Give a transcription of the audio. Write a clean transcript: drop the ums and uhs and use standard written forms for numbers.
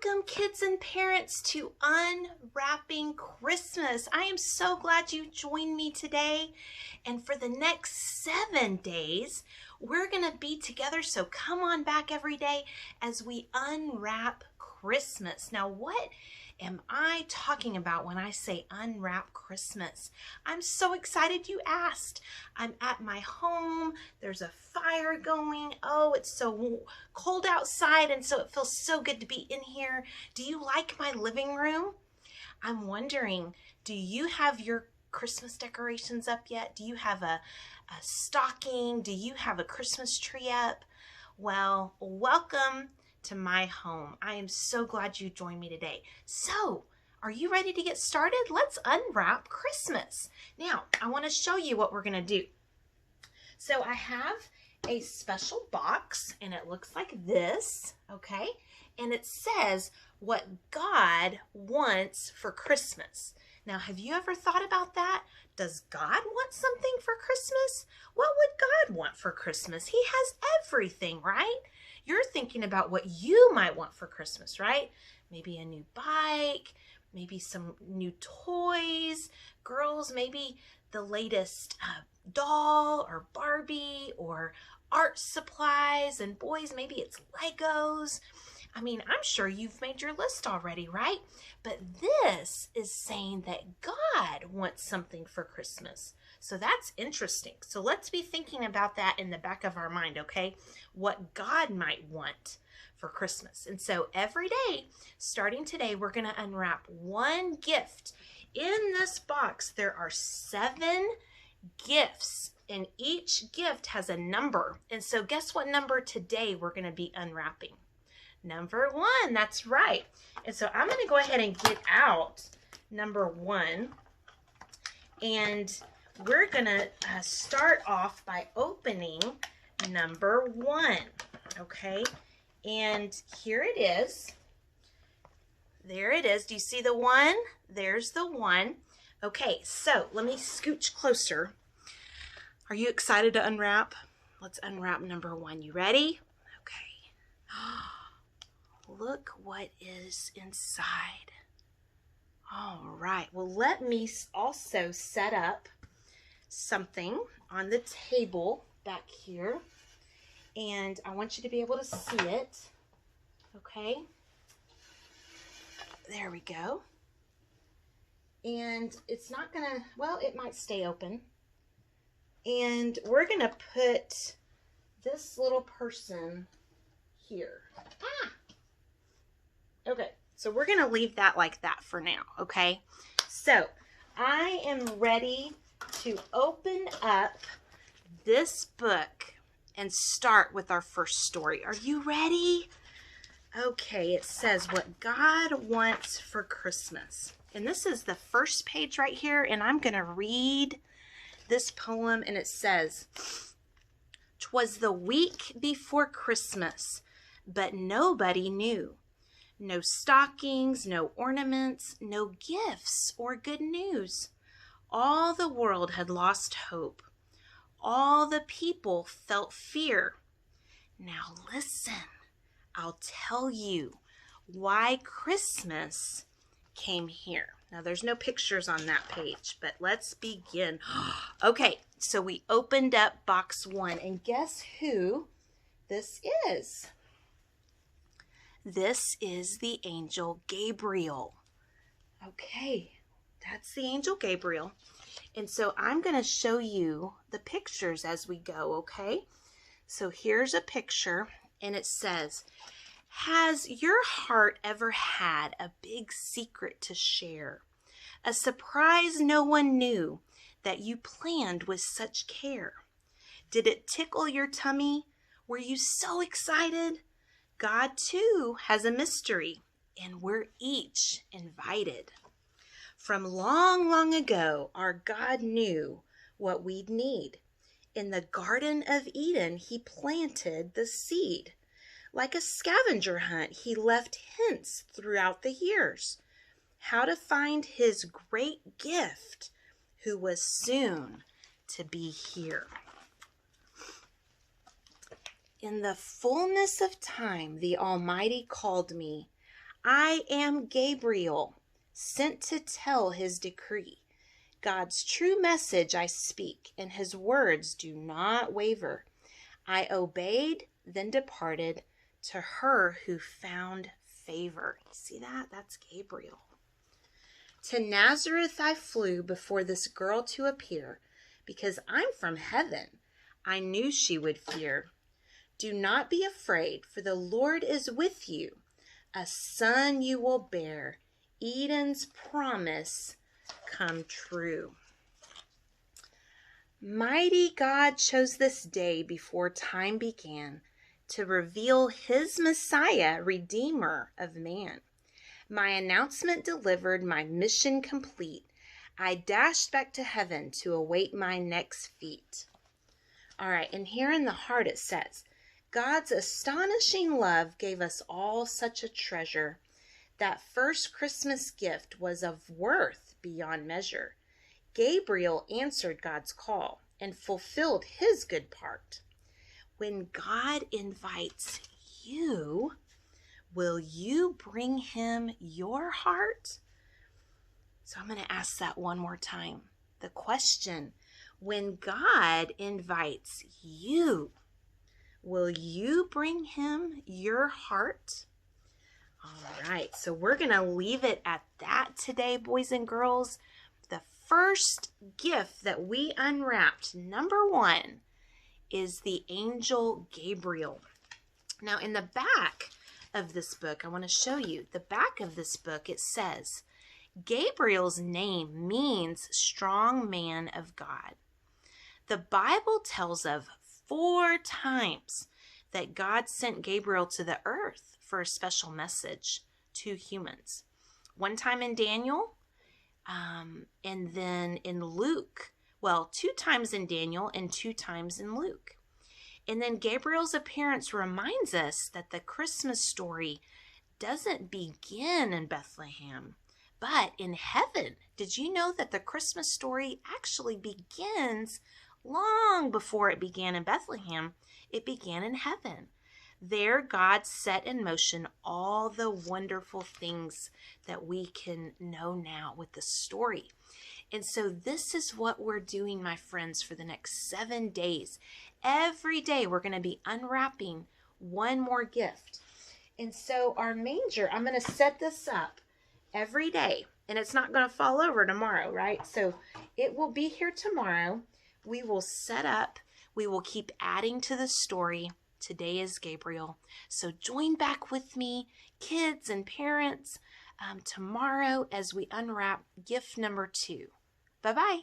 Welcome, kids and parents, to Unwrapping Christmas. I am so glad you joined me today. And for the next 7 days, we're going to be together. So come on back every day as we unwrap Christmas. Now, what am I talking about when I say unwrap Christmas? I'm so excited you asked. I'm at my home. There's a fire going. Oh, it's so cold outside, and so it feels so good to be in here. Do you like my living room? I'm wondering, do you have your Christmas decorations up yet? Do you have a stocking? Do you have a Christmas tree up? Well, welcome to my home. I am so glad you joined me today. So, are you ready to get started? Let's unwrap Christmas. Now, I want to show you what we're going to do. So, I have a special box, and it looks like this, okay? And it says what God wants for Christmas. Now, have you ever thought about that? Does God want something for Christmas? What would God want for Christmas? He has everything, right? You're thinking about what you might want for Christmas, right? Maybe a new bike, maybe some new toys. Girls, maybe the latest doll or Barbie or art supplies. And boys, maybe it's Legos. I mean, I'm sure you've made your list already, right? But this is saying that God wants something for Christmas. So that's interesting. So let's be thinking about that in the back of our mind, okay? What God might want for Christmas. And so every day, starting today, we're going to unwrap one gift. In this box, there are 7 gifts, and each gift has a number. And so guess what number today we're going to be unwrapping? Number 1, that's right. And so I'm going to go ahead and get out number 1, and we're going to start off by opening number 1, okay? And here it is. There it is. Do you see the 1? There's the 1. Okay, so let me scooch closer. Are you excited to unwrap? Let's unwrap number 1. You ready? Okay. Look what is inside. All right. Well, let me also set up something on the table back here, and I want you to be able to see it. Okay. There we go. And it's not gonna, well, it might stay open. And we're gonna put this little person here. Okay, so we're gonna leave that like that for now, okay? So I am ready to open up this book and start with our first story. Are you ready? Okay, it says what God wants for Christmas. And this is the first page right here, and I'm gonna read this poem, and it says, "'Twas the week before Christmas, but nobody knew. No stockings, no ornaments, no gifts or good news. All the world had lost hope. All the people felt fear. Now listen, I'll tell you why Christmas came here." Now there's no pictures on that page, but let's begin. Okay, so we opened up box 1, and guess who this is? This is the angel Gabriel. Okay, that's the angel Gabriel. And so I'm going to show you the pictures as we go, okay? So here's a picture, and it says, "Has your heart ever had a big secret to share? A surprise no one knew that you planned with such care? Did it tickle your tummy? Were you so excited? God, too, has a mystery, and we're each invited. From long, long ago, our God knew what we'd need. In the Garden of Eden, He planted the seed. Like a scavenger hunt, He left hints throughout the years. How to find His great gift, who was soon to be here. In the fullness of time, the Almighty called me. I am Gabriel, sent to tell his decree. God's true message I speak, and his words do not waver. I obeyed, then departed to her who found favor. See that? That's Gabriel. To Nazareth I flew before this girl to appear, because I'm from heaven. I knew she would fear. Do not be afraid, for the Lord is with you. A son you will bear, Eden's promise come true. Mighty God chose this day before time began to reveal his Messiah, Redeemer of man. My announcement delivered, my mission complete. I dashed back to heaven to await my next feat. All right, and here in the heart it says, God's astonishing love gave us all such a treasure. That first Christmas gift was of worth beyond measure. Gabriel answered God's call and fulfilled his good part. When God invites you, will you bring him your heart? So I'm going to ask that one more time. The question, when God invites you, will you bring him your heart? All right, so we're going to leave it at that today, boys and girls. The first gift that we unwrapped, number one, is the angel Gabriel. Now, in the back of this book, I want to show you the back of this book. It says, Gabriel's name means strong man of God. The Bible tells of 4 times that God sent Gabriel to the earth for a special message to humans. One time in Daniel, and then in Luke. Well, 2 times in Daniel and 2 times in Luke. And then Gabriel's appearance reminds us that the Christmas story doesn't begin in Bethlehem, but in heaven. Did you know that the Christmas story actually begins long before it began in Bethlehem? It began in heaven. There, God set in motion all the wonderful things that we can know now with the story. And so this is what we're doing, my friends, for the next 7 days. Every day we're going to be unwrapping one more gift. And so our manger, I'm going to set this up every day. And it's not going to fall over tomorrow, right? So it will be here tomorrow. We will set up. We will keep adding to the story. Today is Gabriel. So join back with me, kids and parents, tomorrow as we unwrap gift number 2. Bye-bye.